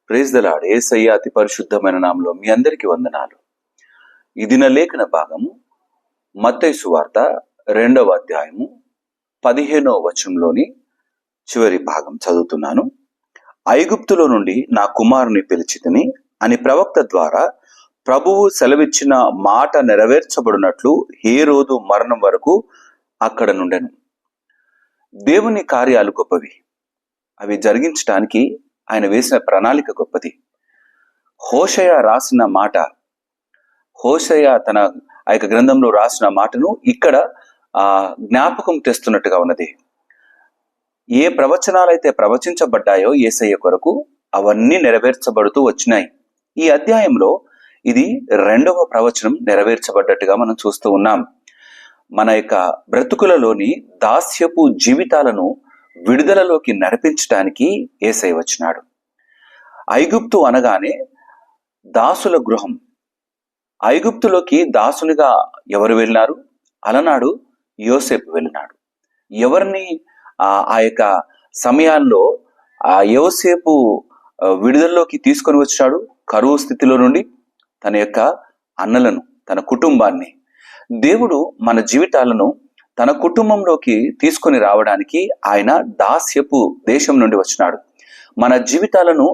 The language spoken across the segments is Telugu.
Praise the lord. యేసయ్య అతి పరిశుద్ధమైన నామములో మీ అందరికీ వందనాలు. ఈ దిన లేఖన భాగము మత్తయి సువార్త 2వ అధ్యాయము 15వ వచనంలోని చివరి భాగం చదువుతున్నాను. ఐగుప్తులో నుండి నా కుమారుని పిలిచితిని అని ప్రవక్త ద్వారా ప్రభువు సెలవిచ్చిన మాట నెరవేర్చబడినట్లు హేరోదు మరణం వరకు అక్కడ నుండెను. దేవుని కార్యాలు గొప్పవి. అవి జరిగించడానికి ఆయన వేసిన ప్రణాళిక గొప్పది. హోషయ రాసిన మాట, హోషయ తన ఆ యొక్క గ్రంథంలో రాసిన మాటను ఇక్కడ జ్ఞాపకం తెస్తున్నట్టుగా ఉన్నది. ఏ ప్రవచనాలైతే ప్రవచించబడ్డాయో యేసయ్య కొరకు అవన్నీ నెరవేర్చబడుతూ వచ్చినాయి. ఈ అధ్యాయంలో ఇది 2వ ప్రవచనం నెరవేర్చబడ్డట్టుగా మనం చూస్తూ ఉన్నాం. మన యొక్క బ్రతుకులలోని దాస్యపు జీవితాలను విడుదలలోకి నడిపించడానికి యేసయ్య వచ్చినాడు. ఐగుప్తు అనగానే దాసుల గృహం. ఐగుప్తులోకి దాసునిగా ఎవరు వెళ్ళినారు? అలనాడు యోసేపు వెళ్ళినాడు. ఎవరిని ఆ యొక్క సమయాల్లో ఆ యోసేపు విడుదలలోకి తీసుకొని వచ్చాడు? కరువు స్థితిలో నుండి తన యొక్క అన్నలను, తన కుటుంబాన్ని. దేవుడు మన జీవితాలను తన కుటుంబంలోకి తీసుకొని రావడానికి ఆయన దాస్యపు దేశం నుండి వచ్చినాడు. మన జీవితాలను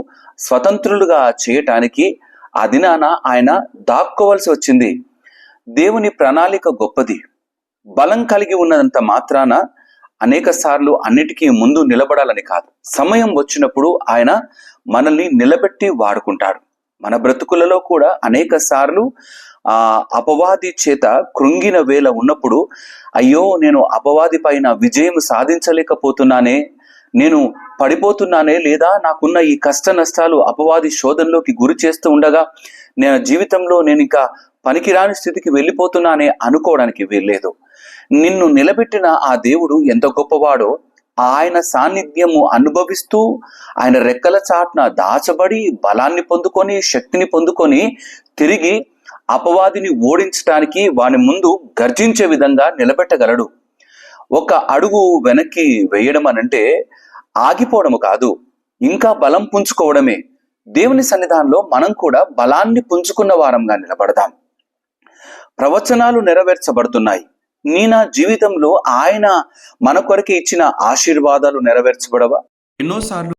స్వతంత్రులుగా చేయటానికి ఆ దినాన ఆయన దాక్కోవలసి వచ్చింది. దేవుని ప్రణాళిక గొప్పది. బలం కలిగి ఉన్నంత మాత్రాన అనేక సార్లు అన్నిటికీ ముందు నిలబడాలని కాదు. సమయం వచ్చినప్పుడు ఆయన మనల్ని నిలబెట్టి వాడుకుంటాడు. మన బ్రతుకులలో కూడా అనేక సార్లు అపవాది చేత కృంగిన వేళ ఉన్నప్పుడు, అయ్యో నేను అపవాది పైన విజయం సాధించలేకపోతున్నానే, నేను పడిపోతున్నానే, లేదా నాకున్న ఈ కష్ట నష్టాలు అపవాది శోధనలోకి గురి చేస్తూ ఉండగా నేను జీవితంలో నేను ఇంకా పనికిరాని స్థితికి వెళ్ళిపోతున్నానే అనుకోవడానికి వీల్లేదు. నిన్ను నిలబెట్టిన ఆ దేవుడు ఎంత గొప్పవాడో, ఆయన సాన్నిధ్యము అనుభవిస్తూ ఆయన రెక్కల చాటున దాచబడి బలాన్ని పొందుకొని శక్తిని పొందుకొని తిరిగి అపవాదిని ఓడించడానికి వాని ముందు గర్జించే విధంగా నిలబెట్టగలడు. ఒక అడుగు వెనక్కి వేయడం అనంటే ఆగిపోవడము కాదు, ఇంకా బలం పుంజుకోవడమే. దేవుని సన్నిధానంలో మనం కూడా బలాన్ని పుంజుకున్న వారంగా నిలబడదాం. ప్రవచనాలు నెరవేర్చబడుతున్నాయి. నా జీవితంలో ఆయన మన కొరకే ఇచ్చిన ఆశీర్వాదాలు నెరవేర్చబడవా? ఎన్నోసార్లు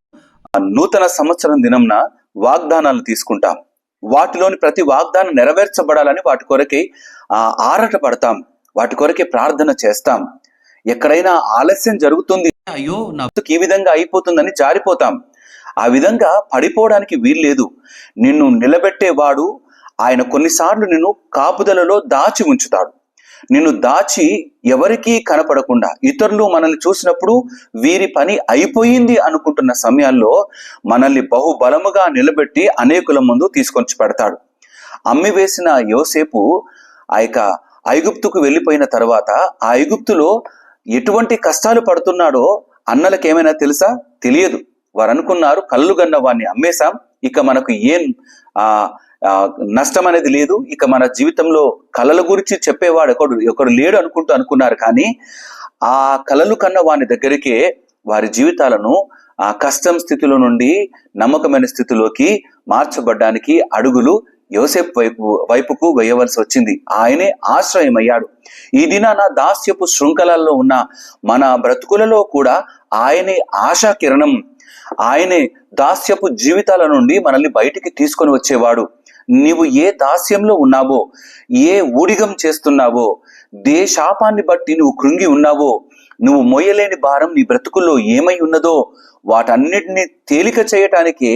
నూతన సంవత్సరం దినంన వాగ్దానాలు తీసుకుంటాం. వాటిలోని ప్రతి వాగ్దానం నెరవేర్చబడాలని వాటి కొరకే ఆరాట పడతాం, వాటి కొరకే ప్రార్థన చేస్తాం. ఎక్కడైనా ఆలస్యం జరుగుతుంది, అయ్యో నాకు ఈ విధంగా అయిపోతుందని జారిపోతాం. ఆ విధంగా పడిపోవడానికి వీల్లేదు. నిన్ను నిలబెట్టేవాడు ఆయన కొన్నిసార్లు నిన్ను కాపుదలలో దాచి ఉంచుతాడు. నిన్ను దాచి ఎవరికీ కనపడకుండా, ఇతరులు మనల్ని చూసినప్పుడు వీరి పని అయిపోయింది అనుకుంటున్న సమయాల్లో మనల్ని బహుబలముగా నిలబెట్టి అనేకుల ముందు తీసుకొచ్చి పెడతాడు. అమ్మి వేసిన యోసేపు ఆ యొక్క ఐగుప్తుకు వెళ్ళిపోయిన తర్వాత ఆ ఐగుప్తులో ఎటువంటి కష్టాలు పడుతున్నాడో అన్నలకు ఏమైనా తెలుసా? తెలియదు. వారు అనుకున్నారు, కళ్ళు గన్న వాడిని అమ్మేశాం, ఇక మనకు ఏం నష్టం అనేది లేదు, ఇక మన జీవితంలో కళల గురించి చెప్పేవాడు ఒకడు లేడు అనుకున్నారు. కానీ ఆ కళలు కన్న వాని దగ్గరికే వారి జీవితాలను ఆ కష్టం స్థితిలో నుండి నమ్మకమైన స్థితిలోకి మార్చబడ్డానికి అడుగులు యోసేపు వైపుకు వేయవలసి వచ్చింది. ఆయనే ఆశ్రయమయ్యాడు. ఈ దినాన దాస్యపు శృంఖలాల్లో ఉన్న మన బ్రతుకులలో కూడా ఆయనే ఆశా కిరణం. ఆయనే దాస్యపు జీవితాల నుండి మనల్ని బయటికి తీసుకొని వచ్చేవాడు. నీవు ఏ దాస్యంలో ఉన్నావో, ఏ ఊడిగం చేస్తున్నావో, శాపాన్ని బట్టి నువ్వు కృంగి ఉన్నావో, నువ్వు మోయలేని భారం నీ బ్రతుకుల్లో ఏమై ఉన్నదో వాటన్నిటిని తేలిక చేయటానికి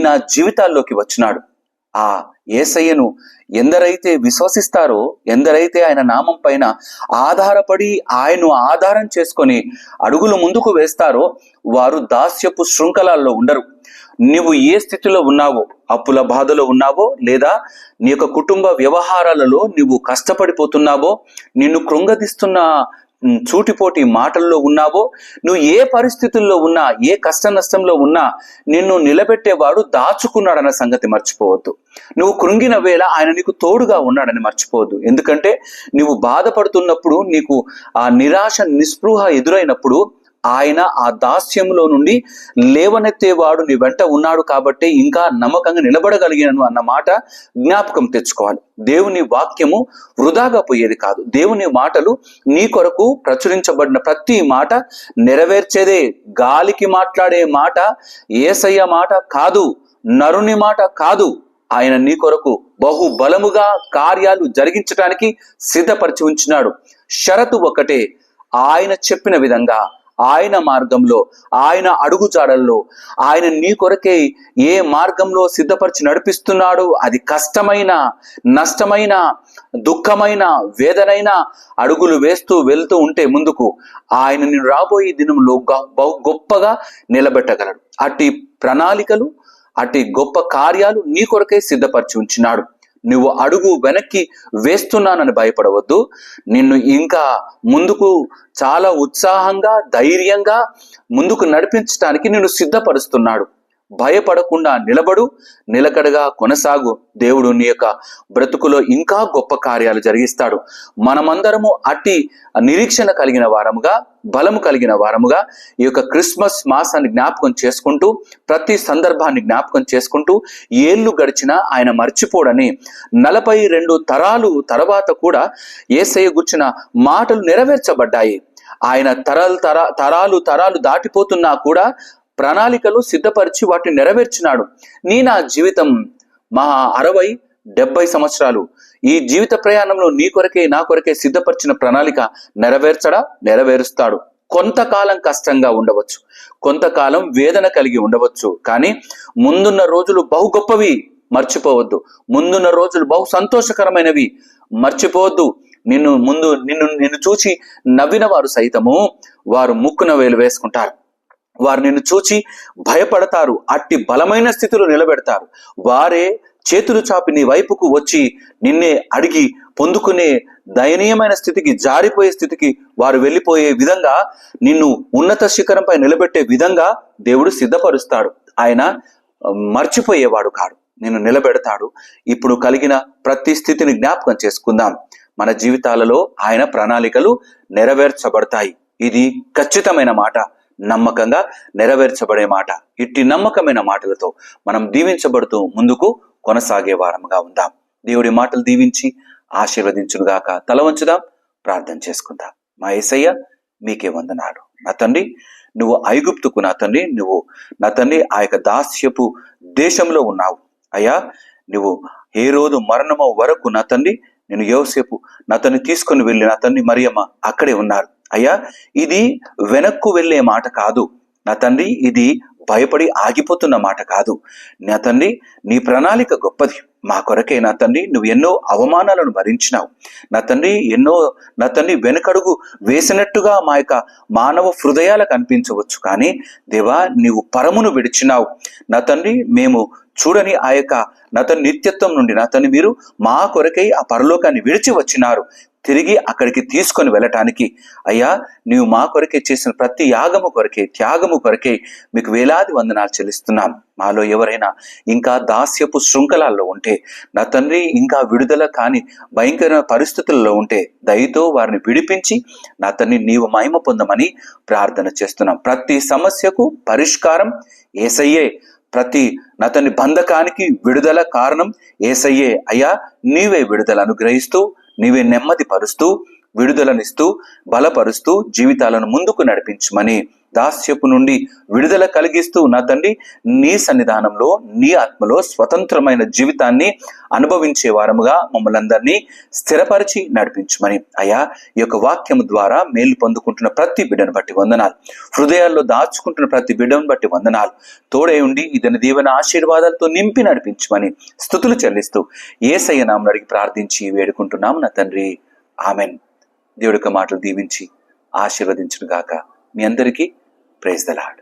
నా జీవితాల్లోకి వచ్చినాడు. ఆ యేసయ్యను ఎందరైతే విశ్వసిస్తారో, ఎందరైతే ఆయన నామం పైన ఆధారపడి ఆయన్ను ఆధారం చేసుకొని అడుగులు ముందుకు వేస్తారో వారు దాస్యపు శృంఖలాల్లో ఉండరు. నీవు ఏ స్థితిలో ఉన్నావో, అప్పుల బాధలో ఉన్నావో, లేదా నీ యొక్క కుటుంబ వ్యవహారాలలో నువ్వు కష్టపడిపోతున్నావో, నిన్ను కృంగదీస్తున్న చూటిపోటి మాటల్లో ఉన్నావో, నువ్వు ఏ పరిస్థితుల్లో ఉన్నా, ఏ కష్ట నష్టంలో ఉన్నా నిన్ను నిలబెట్టేవాడు దాచుకున్నాడన్న సంగతి మర్చిపోవద్దు. నువ్వు కృంగిన వేళ ఆయన నీకు తోడుగా ఉన్నాడని మర్చిపోవద్దు. ఎందుకంటే నువ్వు బాధపడుతున్నప్పుడు, నీకు ఆ నిరాశ నిస్పృహ ఎదురైనప్పుడు ఆయన ఆ దాస్యంలో నుండి లేవనెత్తేవాడు నీ వెంట ఉన్నాడు కాబట్టి ఇంకా నమ్మకంగా నిలబడగలిగాను అన్న మాట జ్ఞాపకం తెచ్చుకోవాలి. దేవుని వాక్యము వృధాగా పోయేది కాదు. దేవుని మాటలు నీ కొరకు ప్రచురించబడిన ప్రతి మాట నెరవేర్చేదే. గాలికి మాట్లాడే మాట యేసయ్య మాట కాదు, నరుని మాట కాదు. ఆయన నీ కొరకు బహు బలముగా కార్యాలు జరిగించడానికి సిద్ధపరిచి ఉంచినాడు. షరతు ఒకటే, ఆయన చెప్పిన విధంగా, ఆయన మార్గంలో, ఆయన అడుగుజాడల్లో, ఆయన నీ కొరకే ఏ మార్గంలో సిద్ధపరిచి నడిపిస్తున్నాడు, అది కష్టమైన, నష్టమైన, దుఃఖమైన, వేదనైన అడుగులు వేస్తూ వెళ్తూ ఉంటే ముందుకు ఆయన నిన్ను రాబోయే దినంలో బహు గొప్పగా నిలబెట్టగలడు. అట్టి ప్రణాళికలు, అట్టి గొప్ప కార్యాలు నీ కొరకే సిద్ధపరిచి ఉంచినాడు. నువ్వు అడుగు వెనక్కి వేస్తున్నానని భయపడవద్దు. నిన్ను ఇంకా ముందుకు చాలా ఉత్సాహంగా, ధైర్యంగా ముందుకు నడిపించడానికి నిన్ను సిద్ధపరుస్తున్నాడు. భయపడకుండా నిలబడు, నిలకడగా కొనసాగు. దేవుడు నీ యొక్క బ్రతుకులో ఇంకా గొప్ప కార్యాలు జరిగిస్తాడు. మనమందరము అట్టి నిరీక్షణ కలిగిన వారముగా, బలము కలిగిన వారముగా ఈ యొక్క క్రిస్మస్ మాసాన్ని జ్ఞాపకం చేసుకుంటూ, ప్రతి సందర్భాన్ని జ్ఞాపకం చేసుకుంటూ, ఏళ్ళు గడిచినా ఆయన మర్చిపోడని 42 తరాలు తర్వాత కూడా యేసయ్య గుర్చిన మాటలు నెరవేర్చబడ్డాయి. ఆయన తరాలు దాటిపోతున్నా కూడా ప్రణాళికలు సిద్ధపరిచి వాటిని నెరవేర్చినాడు. నా జీవితం మా 60-70 సంవత్సరాలు ఈ జీవిత ప్రయాణంలో నీ కొరకే, నా కొరకే సిద్ధపరిచిన ప్రణాళిక నెరవేరుస్తాడు. కొంతకాలం కష్టంగా ఉండవచ్చు, కొంతకాలం వేదన కలిగి ఉండవచ్చు, కానీ ముందున్న రోజులు బహు గొప్పవి, మర్చిపోవద్దు. ముందున్న రోజులు బహు సంతోషకరమైనవి, మర్చిపోవద్దు. నిన్ను చూచి నవ్విన వారు సైతము వారు ముక్కున వేలు వేసుకుంటారు. వారు నిన్ను చూచి భయపడతారు, అట్టి బలమైన స్థితిలో నిలబెడతారు. వారే చేతులు చాపి నీ వైపుకు వచ్చి నిన్నే అడిగి పొందుకునే దయనీయమైన స్థితికి, జారిపోయే స్థితికి వారు వెళ్ళిపోయే విధంగా, నిన్ను ఉన్నత శిఖరంపై నిలబెట్టే విధంగా దేవుడు సిద్ధపరుస్తాడు. ఆయన మర్చిపోయేవాడు కాడు, నిన్ను నిలబెడతాడు. ఇప్పుడు కలిగిన ప్రతి స్థితిని జ్ఞాపకం చేసుకుందాం. మన జీవితాలలో ఆయన ప్రణాళికలు నెరవేర్చబడతాయి. ఇది ఖచ్చితమైన మాట, నమ్మకంగా నెరవేర్చబడే మాట. ఇట్టి నమ్మకమైన మాటలతో మనం దీవించబడుతూ ముందుకు కొనసాగే వారముగా ఉందాం. దేవుడి మాటలు దీవించి ఆశీర్వదించునుగాక. తల వంచుదాం, ప్రార్థన చేసుకుందాం. మా యేసయ్య మీకే వందనాలు. నా తండ్రి, నువ్వు ఐగుప్తుకు నా తండ్రి ఆ యొక్క దాస్యపు దేశంలో ఉన్నావు అయ్యా. నువ్వు హేరోదు మరణము వరకు నా తండ్రి నేను యోసేపు నా తండ్రి తీసుకొని వెళ్ళి నా తండ్రి మరియమ్మ అక్కడే ఉన్నారు అయ్యా. ఇది వెనక్కు వెళ్ళే మాట కాదు నా తండ్రి, ఇది భయపడి ఆగిపోతున్న మాట కాదు నా తండ్రి. నీ ప్రణాళిక గొప్పది. మా కొరకే నా తండ్రి నువ్వు ఎన్నో అవమానాలను భరించినావు నా తండ్రి. నా తండ్రి వెనకడుగు వేసినట్టుగా మా యొక్క మానవ హృదయాలకు అనిపించవచ్చు, కానీ దేవా నీవు పరమును విడిచినావు నా తండ్రి. మేము చూడని ఆ యొక్క నా తండ్రి నిత్యత్వం నుండి నా తండ్రి మీరు మా కొరకై ఆ పరలోకాన్ని విడిచి వచ్చినారు, తిరిగి అక్కడికి తీసుకొని వెళ్ళటానికి అయ్యా. నీవు మా కొరకే చేసిన ప్రతి యాగము కొరకే, త్యాగము కొరకే మీకు వేలాది వందనాలు చెల్లిస్తున్నాం. మాలో ఎవరైనా ఇంకా దాస్యపు శృంఖలాల్లో ఉంటే నా తండ్రి, ఇంకా విడుదల కాని భయంకర పరిస్థితుల్లో ఉంటే దయతో వారిని విడిపించి నా తండ్రి నీవు మహిమ పొందమని ప్రార్థన చేస్తున్నాం. ప్రతి సమస్యకు పరిష్కారం యేసయ్యే. ప్రతి నా తండ్రి బంధకానికి విడుదల కారణం యేసయ్యే అయ్యా. నీవే విడుదల అనుగ్రహిస్తూ, నీవే నెమ్మది పరుస్తూ, విడుదలనిస్తూ, బలపరుస్తూ జీవితాలను ముందుకు నడిపించమని, దాస్యపు నుండి విడుదల కలిగిస్తూ నా తండ్రి నీ సన్నిధానంలో, నీ ఆత్మలో స్వతంత్రమైన జీవితాన్ని అనుభవించే వారముగా మమ్మల్ని అందరినీ స్థిరపరిచి నడిపించమని అయ్యా. ఈ యొక్క వాక్యము ద్వారా మేలు పొందుకుంటున్న ప్రతి బిడ్డను బట్టి వందనాలు. హృదయాల్లో దాచుకుంటున్న ప్రతి బిడ్డను బట్టి వందనాలు. తోడై ఉండి ఇతని దీవెన ఆశీర్వాదాలతో నింపి నడిపించమని స్తుతులు చెల్లిస్తూ యేసయ్య నామమున అడిగి ప్రార్థించి వేడుకుంటున్నాము నా తండ్రి, ఆమెన్. దేవుడి యొక్క మాటలు దీవించి ఆశీర్వదించును గాక. మీ అందరికీ ప్రైజ్ ద లార్డ్.